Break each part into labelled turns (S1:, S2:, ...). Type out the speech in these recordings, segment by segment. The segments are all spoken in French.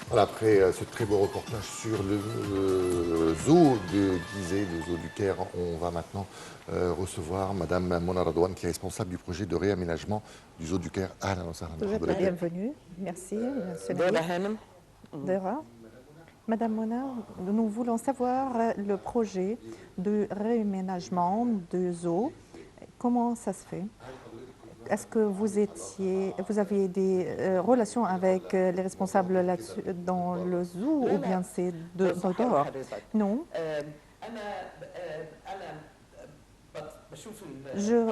S1: Voilà, après ce très beau reportage sur le zoo de Gizeh, le zoo du Caire, on va maintenant recevoir Madame Mona Radouane, qui est responsable du projet de réaménagement du zoo du Caire. Ahlan wa sahlan,
S2: Vous êtes la
S1: بحضرتك.
S2: bienvenue. Merci, Monsieur
S3: دولة
S2: Nabil.
S3: هانم.
S2: Dora. Madame Mona, nous voulons savoir le projet de réaménagement de zoo. Comment ça se fait? Est-ce que vous aviez des relations avec les responsables dans le zoo ou bien c'est
S3: صحيح
S2: dehors?
S3: حضرتك.
S2: Non.
S3: أنا بشوف
S2: Je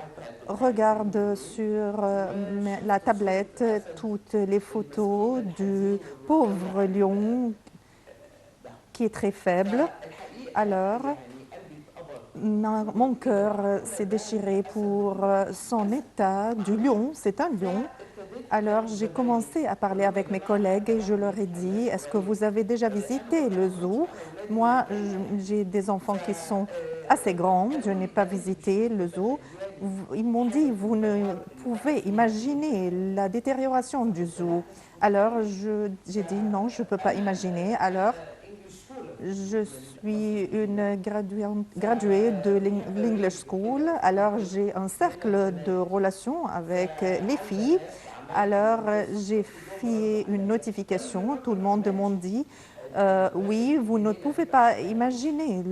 S2: regarde sur la tablette toutes les photos du pauvre lion qui est très faible. Alors, mon cœur s'est déchiré pour son état du lion. C'est un lion. Alors, j'ai commencé à parler avec mes collègues et je leur ai dit, est-ce que vous avez déjà visité le zoo? Moi, j'ai des enfants qui sont assez grands. Je n'ai pas visité le zoo. Ils m'ont dit, vous ne pouvez imaginer la détérioration du zoo. Alors, j'ai dit, non, je ne peux pas imaginer. Alors, je suis une graduée de l'English School. Alors, j'ai un cercle de relations avec les filles. Alors, j'ai fait une notification. Tout le monde m'a dit, oui, vous ne pouvez pas imaginer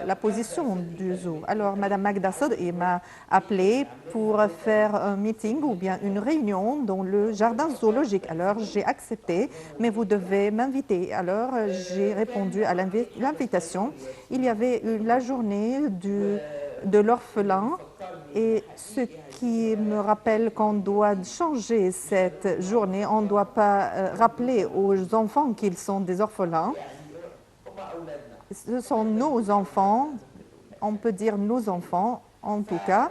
S2: la position du zoo. Alors, Madame Magda Sodri m'a appelé pour faire un meeting ou bien une réunion dans le jardin zoologique. Alors, j'ai accepté, mais vous devez m'inviter. Alors, j'ai répondu à l'invitation. Il y avait la journée de l'orphelin et ce qui me rappelle qu'on doit changer cette journée, on ne doit pas rappeler aux enfants qu'ils sont des orphelins. Ce sont nos enfants, on peut dire nos enfants en tout cas.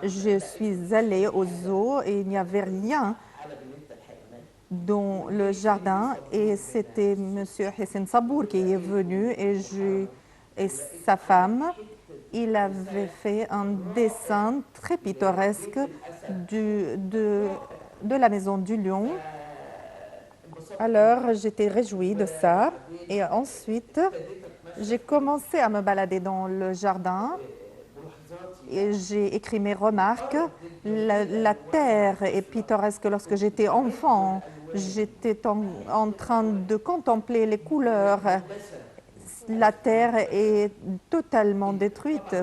S2: Je suis allée au zoo et il n'y avait rien dans le jardin et c'était M. Hissène Sabour qui est venu et sa femme. Il avait fait un dessin très pittoresque de la maison du lion. Alors, j'étais réjouie de ça. Et ensuite, j'ai commencé à me balader dans le jardin et j'ai écrit mes remarques. La terre est pittoresque. Lorsque j'étais enfant, j'étais en train de contempler les couleurs. La terre est totalement détruite.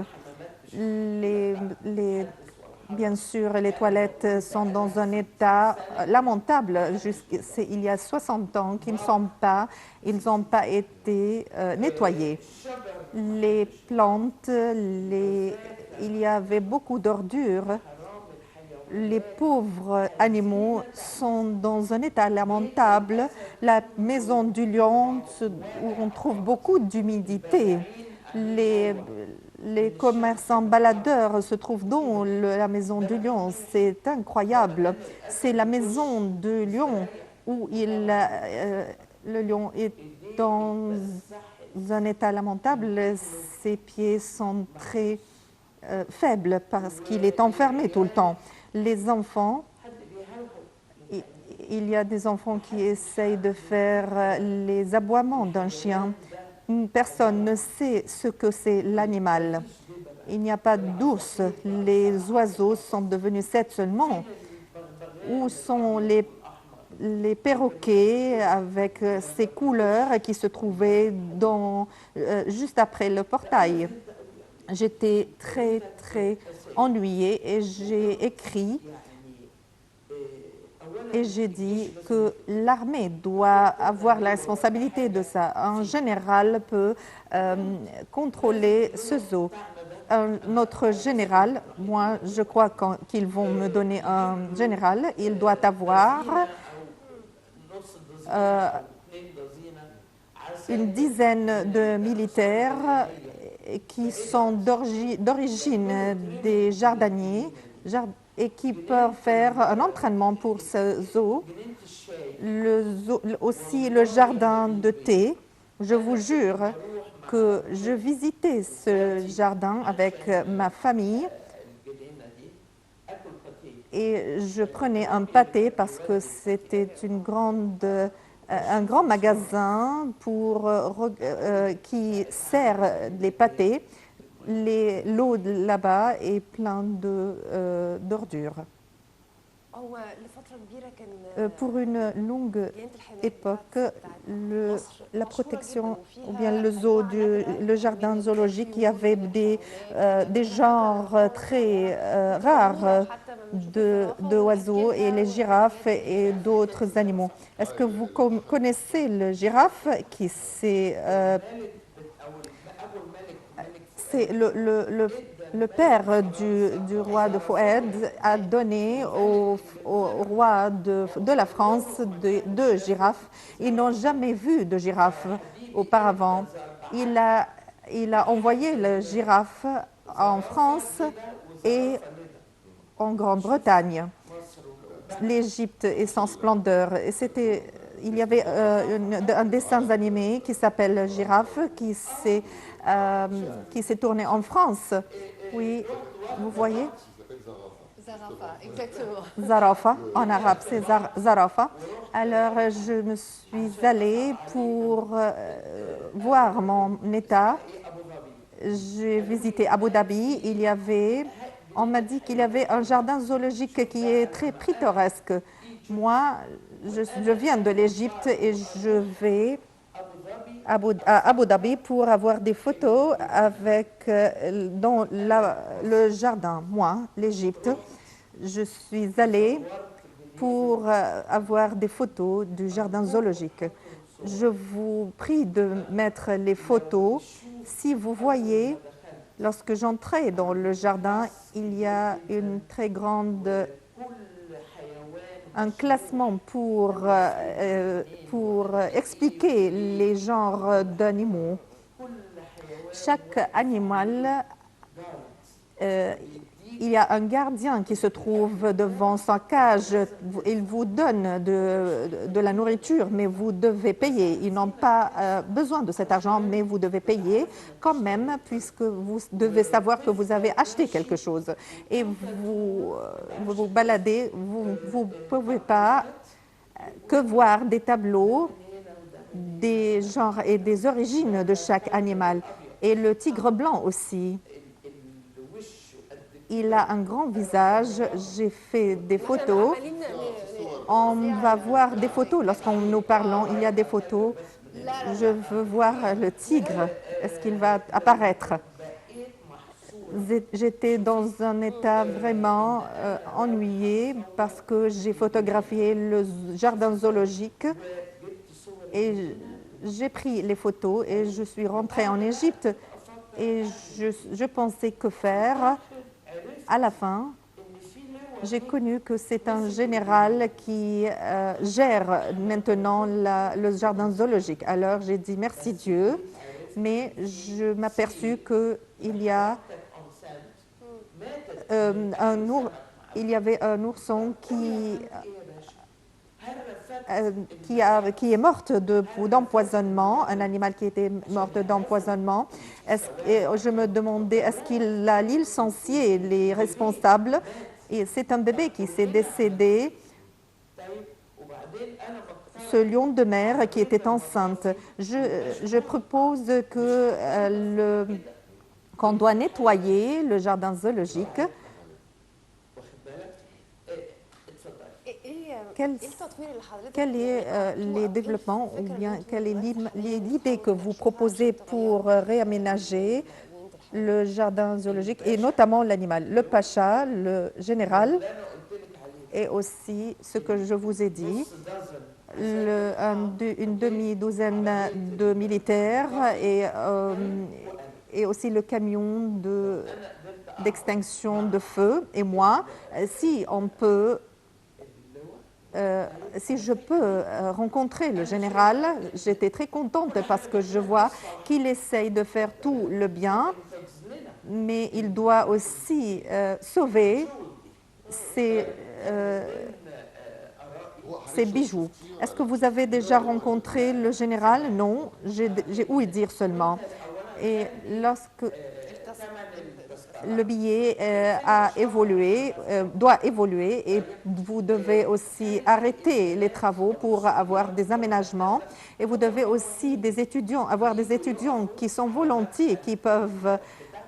S2: Bien sûr, les toilettes sont dans un état lamentable. Il y a 60 ans qu'ils ils n'ont pas été nettoyés. Les plantes, il y avait beaucoup d'ordures. Les pauvres animaux sont dans un état lamentable. La maison du lion, où on trouve beaucoup d'humidité. Les commerçants baladeurs se trouvent dans la maison du lion. C'est incroyable. C'est la maison du lion où le lion est dans un état lamentable. Ses pieds sont très faibles parce qu'il est enfermé tout le temps. Les enfants, il y a des enfants qui essayent de faire les aboiements d'un chien. Personne ne sait ce que c'est l'animal. Il n'y a pas d'ours. Les oiseaux sont devenus 7 seulement. Où sont les perroquets avec ces couleurs qui se trouvaient juste après le portail? J'étais très, très ennuyée et j'ai écrit et j'ai dit que l'armée doit avoir la responsabilité de ça. Un général peut contrôler ce zoo. Notre général, moi je crois qu'ils vont me donner un général, il doit avoir une dizaine de militaires qui sont d'origine des jardiniers et qui peuvent faire un entraînement pour ce zoo. Aussi le jardin de thé. Je vous jure que je visitais ce jardin avec ma famille et je prenais un pâté parce que c'était une grande un grand magasin qui sert les pâtés. L'eau là-bas est pleine d'ordures. Pour une longue époque, la protection ou bien le jardin zoologique, il y avait des genres très rares d'oiseaux et les girafes et d'autres animaux. Est-ce que vous connaissez le girafe qui c'est le père du roi de Fouad a donné au roi de la France deux girafes. Ils n'ont jamais vu de girafe auparavant. Il a envoyé le girafe en France et en Grande-Bretagne. L'Égypte est sans splendeur. Il y avait un dessin animé qui s'appelle Girafe qui s'est tourné en France. Oui, vous voyez?
S4: Zarafa, exactement.
S2: Zarafa, en arabe c'est Zarafa. Alors je me suis allée pour voir mon état. J'ai visité Abu Dhabi. On m'a dit qu'il y avait un jardin zoologique qui est très pittoresque. Moi, je viens de l'Égypte et je vais à Abu Dhabi pour avoir des photos dans le jardin. Moi, l'Égypte, je suis allée pour avoir des photos du jardin zoologique. Je vous prie de mettre les photos. Si vous voyez, lorsque j'entrais dans le jardin, il y a un classement pour expliquer les genres d'animaux. Chaque animal, il y a un gardien qui se trouve devant sa cage. Il vous donne de la nourriture, mais vous devez payer. Ils n'ont pas besoin de cet argent, mais vous devez payer quand même, puisque vous devez savoir que vous avez acheté quelque chose. Et vous vous baladez, vous ne pouvez pas que voir des tableaux des genres et des origines de chaque animal. Et le tigre blanc aussi. Il a un grand visage. J'ai fait des photos. On va voir des photos lorsqu'on nous parlons. Il y a des photos. Je veux voir le tigre. Est-ce qu'il va apparaître? J'étais dans un état vraiment ennuyé parce que j'ai photographié le jardin zoologique et j'ai pris les photos et je suis rentrée en Égypte et je pensais que faire. À la fin, j'ai connu que c'est un général qui gère maintenant le jardin zoologique. Alors j'ai dit merci Dieu, mais je m'aperçus qu'il y a il y avait un ourson qui est morte d'empoisonnement, un animal qui était mort d'empoisonnement. Et je me demandais, est-ce qu'il a licencié les responsables? Et c'est un bébé qui s'est décédé, ce lion de mer qui était enceinte. Je propose qu'on doit nettoyer le jardin zoologique. Quel est les développements ou bien quelle est l'idée que vous proposez pour réaménager le jardin zoologique et notamment l'animal, le pacha, le général et aussi ce que je vous ai dit, une demi-douzaine de militaires et aussi le camion d'extinction de feu et moi, si je peux rencontrer le général, j'étais très contente parce que je vois qu'il essaye de faire tout le bien, mais il doit aussi sauver ses bijoux. Est-ce que vous avez déjà rencontré le général? Non, j'ai ouï dire seulement. Et le billet doit évoluer et vous devez aussi arrêter les travaux pour avoir des aménagements. Et vous devez aussi avoir des étudiants qui sont volontiers, qui peuvent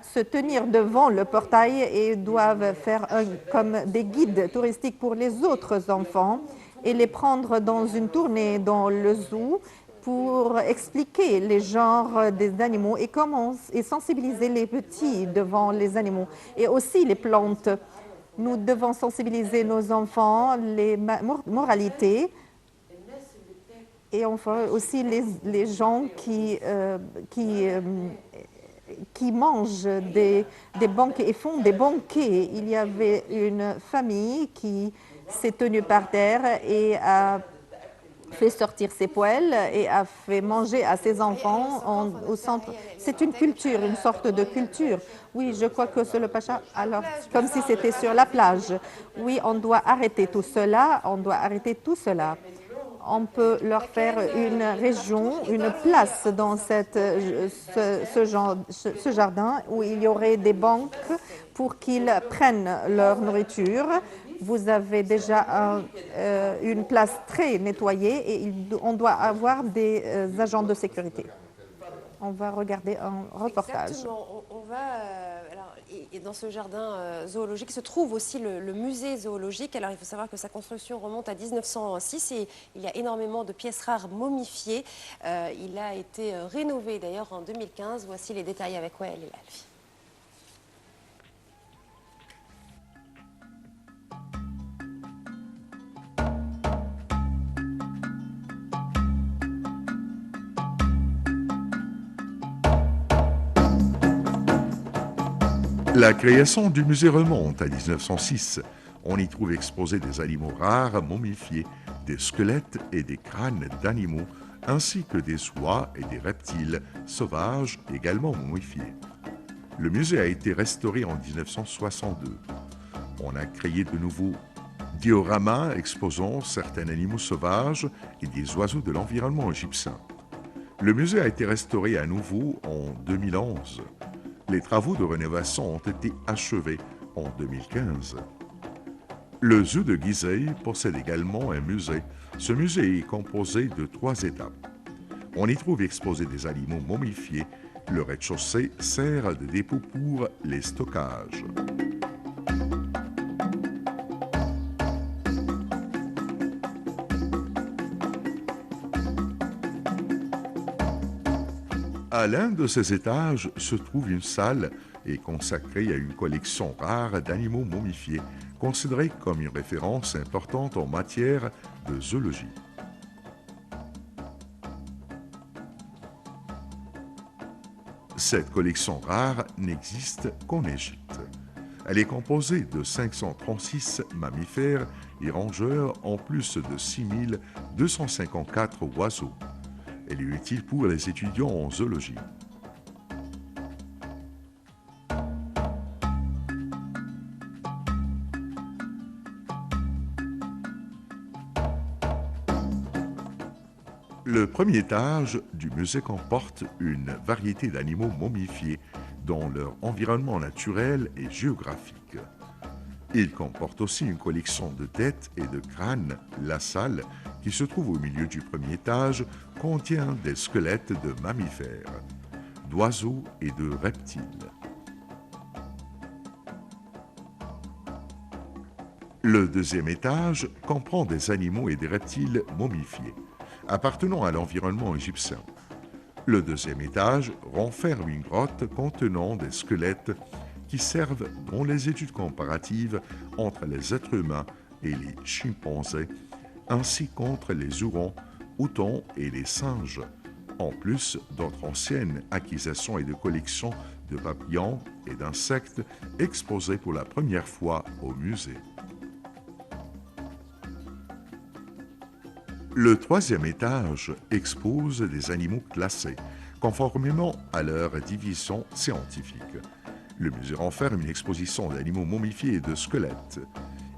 S2: se tenir devant le portail et doivent faire comme des guides touristiques pour les autres enfants et les prendre dans une tournée dans le zoo pour expliquer les genres des animaux et sensibiliser les petits devant les animaux et aussi les plantes. Nous devons sensibiliser nos enfants les moralités et enfin aussi les gens qui mangent des banquets et font des banquets. Il y avait une famille qui s'est tenue par terre et a fait sortir ses poêles et a fait manger à ses enfants au centre. C'est une culture, une sorte de culture. Oui, je crois que c'est le Pacha. Alors, comme si c'était sur la plage. Oui, on doit arrêter tout cela. On doit arrêter tout cela. On peut leur faire une région, une place dans ce jardin où il y aurait des banques pour qu'ils prennent leur nourriture. Vous avez déjà une place très nettoyée et on doit avoir des agents de sécurité. On va regarder un reportage.
S5: Exactement. On va, et dans ce jardin zoologique se trouve aussi le musée zoologique. Alors, il faut savoir que sa construction remonte à 1906 et il y a énormément de pièces rares momifiées. Il a été rénové d'ailleurs en 2015. Voici les détails avec Wael El Alfi.
S6: La création du musée remonte à 1906. On y trouve exposés des animaux rares momifiés, des squelettes et des crânes d'animaux, ainsi que des oies et des reptiles sauvages également momifiés. Le musée a été restauré en 1962. On a créé de nouveaux dioramas exposant certains animaux sauvages et des oiseaux de l'environnement égyptien. Le musée a été restauré à nouveau en 2011. Les travaux de rénovation ont été achevés en 2015. Le zoo de Gizeh possède également un musée. Ce musée est composé de 3 étapes. On y trouve exposés des animaux momifiés. Le rez-de-chaussée sert de dépôt pour les stockages. À l'un de ces étages se trouve une salle et consacrée à une collection rare d'animaux momifiés, considérée comme une référence importante en matière de zoologie. Cette collection rare n'existe qu'en Égypte. Elle est composée de 536 mammifères et rongeurs en plus de 6254 oiseaux. Elle est utile pour les étudiants en zoologie. Le premier étage du musée comporte une variété d'animaux momifiés dans leur environnement naturel et géographique. Il comporte aussi une collection de têtes et de crânes. La salle, qui se trouve au milieu du premier étage, contient des squelettes de mammifères, d'oiseaux et de reptiles. Le deuxième étage comprend des animaux et des reptiles momifiés, appartenant à l'environnement égyptien. Le deuxième étage renferme une grotte contenant des squelettes qui servent dans les études comparatives entre les êtres humains et les chimpanzés, ainsi qu'entre les ourans-outans et les singes, en plus d'autres anciennes acquisitions et de collections de papillons et d'insectes exposés pour la première fois au musée. Le troisième étage expose des animaux classés, conformément à leur division scientifique. Le musée renferme une exposition d'animaux momifiés et de squelettes.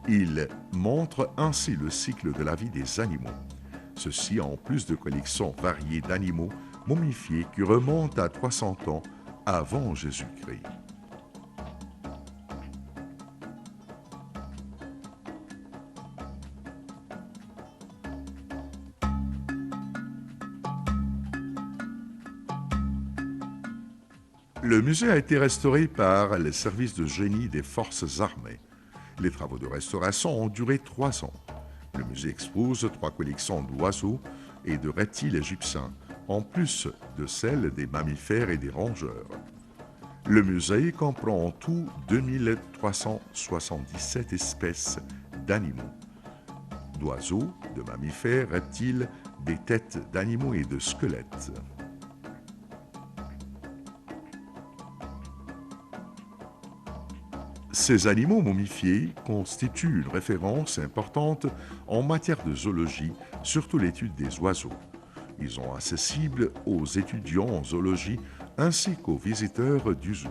S6: Il montre ainsi le cycle de la vie des animaux. Ceci en plus de collections variées d'animaux momifiés qui remontent à 300 ans avant Jésus-Christ. Le musée a été restauré par les services de génie des forces armées. Les travaux de restauration ont duré 3 ans. Le musée expose 3 collections d'oiseaux et de reptiles égyptiens, en plus de celles des mammifères et des rongeurs. Le musée comprend en tout 2377 espèces d'animaux, d'oiseaux, de mammifères, reptiles, des têtes d'animaux et de squelettes. Ces animaux momifiés constituent une référence importante en matière de zoologie, surtout l'étude des oiseaux. Ils sont accessibles aux étudiants en zoologie ainsi qu'aux visiteurs du zoo.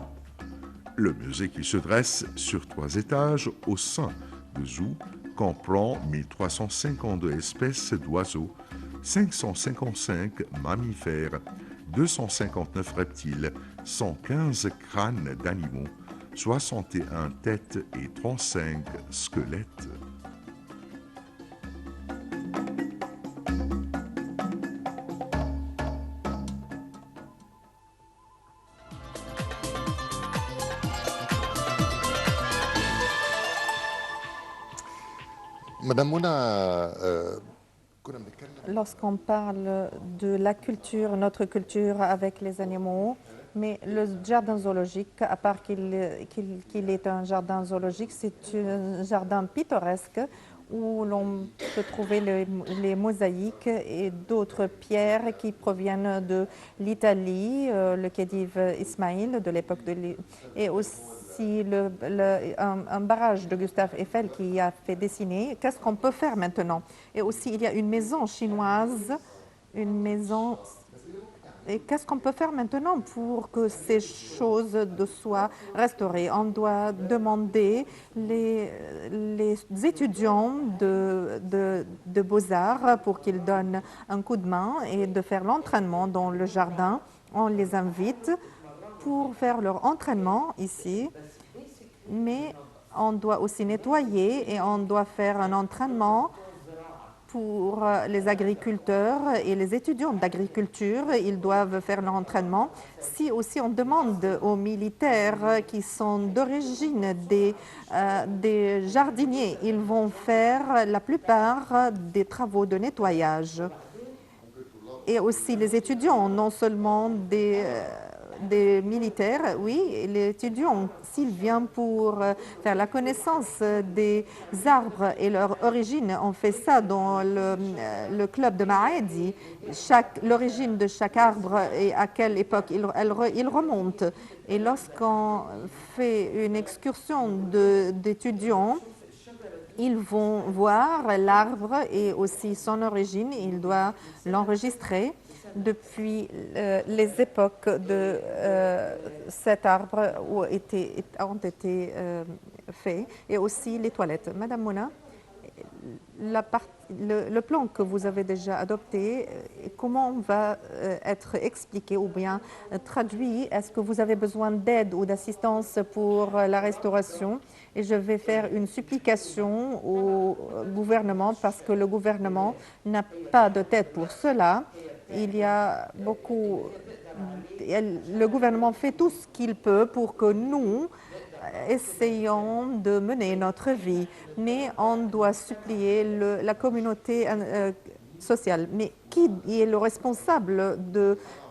S6: Le musée, qui se dresse sur 3 étages au sein du zoo, comprend 1352 espèces d'oiseaux, 555 mammifères, 259 reptiles, 115 crânes d'animaux, 61 têtes et 35 squelettes.
S1: Madame Mona,
S2: Lorsqu'on parle de la culture, notre culture avec les animaux, mais le jardin zoologique, à part qu'il est un jardin zoologique, c'est un jardin pittoresque où l'on peut trouver les mosaïques et d'autres pierres qui proviennent de l'Italie, le Khedive Ismaïl de l'époque et aussi un barrage de Gustave Eiffel qui a fait dessiner. Qu'est-ce qu'on peut faire maintenant? Et aussi, il y a une maison chinoise, une maison. Et qu'est-ce qu'on peut faire maintenant pour que ces choses soient restaurées? On doit demander les étudiants de Beaux-Arts pour qu'ils donnent un coup de main et de faire l'entraînement dans le jardin. On les invite pour faire leur entraînement ici, mais on doit aussi nettoyer et on doit faire un entraînement pour les agriculteurs et les étudiants d'agriculture. Ils doivent faire leur entraînement. Si aussi on demande aux militaires qui sont d'origine des jardiniers, ils vont faire la plupart des travaux de nettoyage. Et aussi les étudiants, non seulement des militaires, oui, les étudiants, s'ils viennent pour faire la connaissance des arbres et leur origine, on fait ça dans le club de Maadi. L'origine de chaque arbre et à quelle époque il remonte. Et lorsqu'on fait une excursion d'étudiants, ils vont voir l'arbre et aussi son origine. Ils doivent l'enregistrer depuis les époques de cet arbre ont été faits, et aussi les toilettes. Madame Mona, le plan que vous avez déjà adopté, comment va être expliqué ou bien traduit? Est-ce que vous avez besoin d'aide ou d'assistance pour la restauration? Et je vais faire une supplication au gouvernement parce que le gouvernement n'a pas de tête pour cela. Il y a beaucoup. Le gouvernement fait tout ce qu'il peut pour que nous essayons de mener notre vie, mais on doit supplier la communauté sociale. Mais qui est le responsable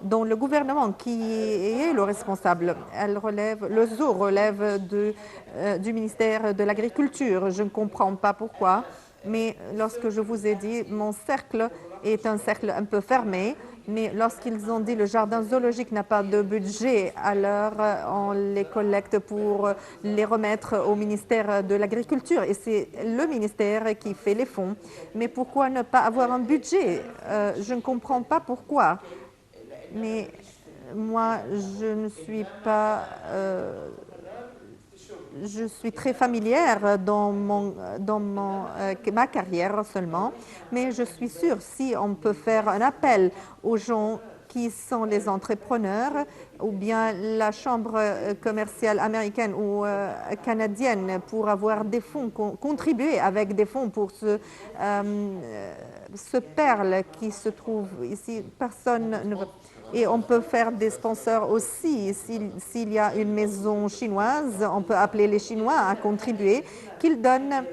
S2: dans le gouvernement? Qui est le responsable? Le zoo relève du ministère de l'Agriculture. Je ne comprends pas pourquoi, mais lorsque je vous ai dit, mon cercle est un cercle un peu fermé, mais lorsqu'ils ont dit le jardin zoologique n'a pas de budget, alors on les collecte pour les remettre au ministère de l'Agriculture. Et c'est le ministère qui fait les fonds. Mais pourquoi ne pas avoir un budget? Je ne comprends pas pourquoi. Mais moi, je ne suis pas... je suis très familière dans ma carrière seulement, mais je suis sûre si on peut faire un appel aux gens qui sont les entrepreneurs ou bien la chambre commerciale américaine ou canadienne pour avoir des fonds, contribuer avec des fonds pour ce perle qui se trouve ici. Personne ne veut. Et on peut faire des sponsors aussi. S'il y a une maison chinoise, on peut appeler les Chinois à contribuer, qu'ils donnent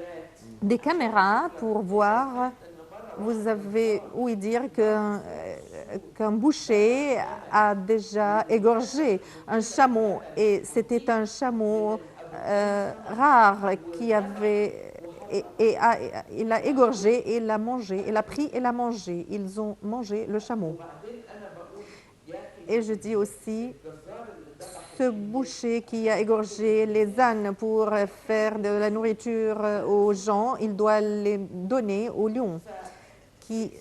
S2: des caméras pour voir. Vous avez ouï dire qu'un boucher a déjà égorgé un chameau. Et c'était un chameau rare qui avait... il l'a égorgé et l'a mangé. Il l'a pris et l'a mangé. Ils ont mangé le chameau. Et je dis aussi, ce boucher qui a égorgé les ânes pour faire de la nourriture aux gens, il doit les donner aux lions qui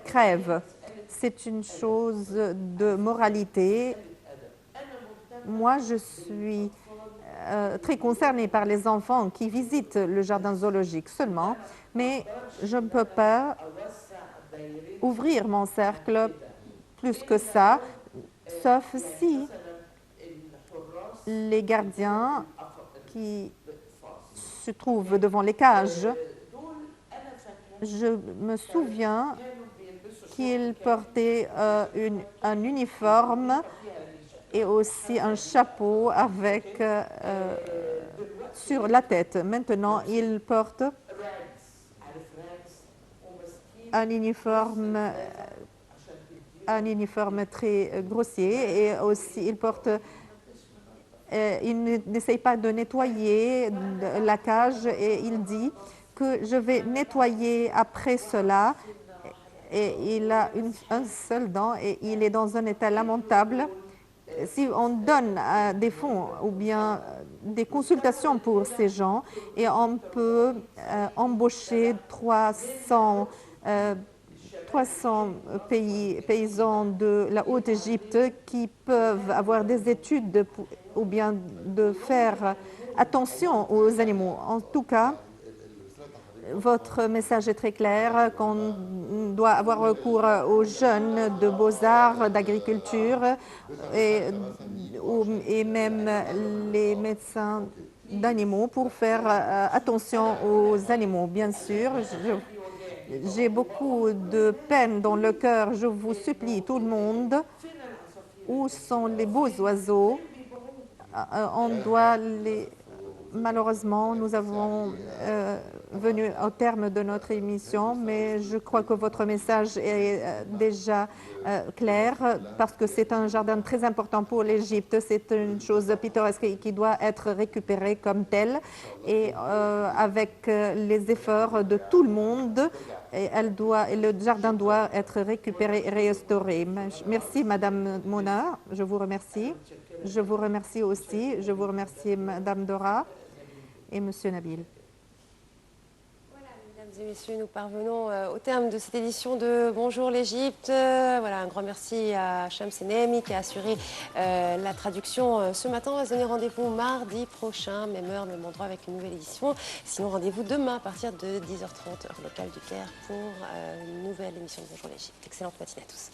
S2: crèvent. C'est une chose de moralité. Moi, je suis très concernée par les enfants qui visitent le jardin zoologique seulement, mais je ne peux pas ouvrir mon cercle plus que ça, sauf si les gardiens qui se trouvent devant les cages, je me souviens qu'ils portaient un uniforme et aussi un chapeau avec sur la tête. Maintenant, ils portent un uniforme très grossier et aussi ils portent. Il n'essaye pas de nettoyer la cage et il dit que je vais nettoyer après cela. Et il a un seul dent et il est dans un état lamentable. Si on donne des fonds ou bien des consultations pour ces gens et on peut embaucher 300 paysans de la Haute-Égypte qui peuvent avoir des études ou bien de faire attention aux animaux. En tout cas, votre message est très clair, qu'on doit avoir recours aux jeunes de beaux-arts, d'agriculture et même les médecins d'animaux pour faire attention aux animaux. Bien sûr, j'ai beaucoup de peine dans le cœur. Je vous supplie, tout le monde, où sont les beaux oiseaux? On doit les... Malheureusement, nous avons venu au terme de notre émission, mais je crois que votre message est déjà clair parce que c'est un jardin très important pour l'Égypte. C'est une chose pittoresque qui doit être récupérée comme telle et avec les efforts de tout le monde. Et le jardin doit être récupéré et restauré. Merci, Madame Mona. Je vous remercie. Je vous remercie aussi. Je vous remercie, Madame Dora et Monsieur Nabil.
S5: Voilà, mesdames et messieurs, nous parvenons au terme de cette édition de Bonjour l'Égypte. Voilà, un grand merci à Shams Enemi qui a assuré la traduction ce matin. On va se donner rendez-vous mardi prochain, même heure, même endroit avec une nouvelle édition. Sinon, rendez-vous demain à partir de 10h30, heure locale du Caire, pour une nouvelle émission de Bonjour l'Égypte. Excellente matinée à tous.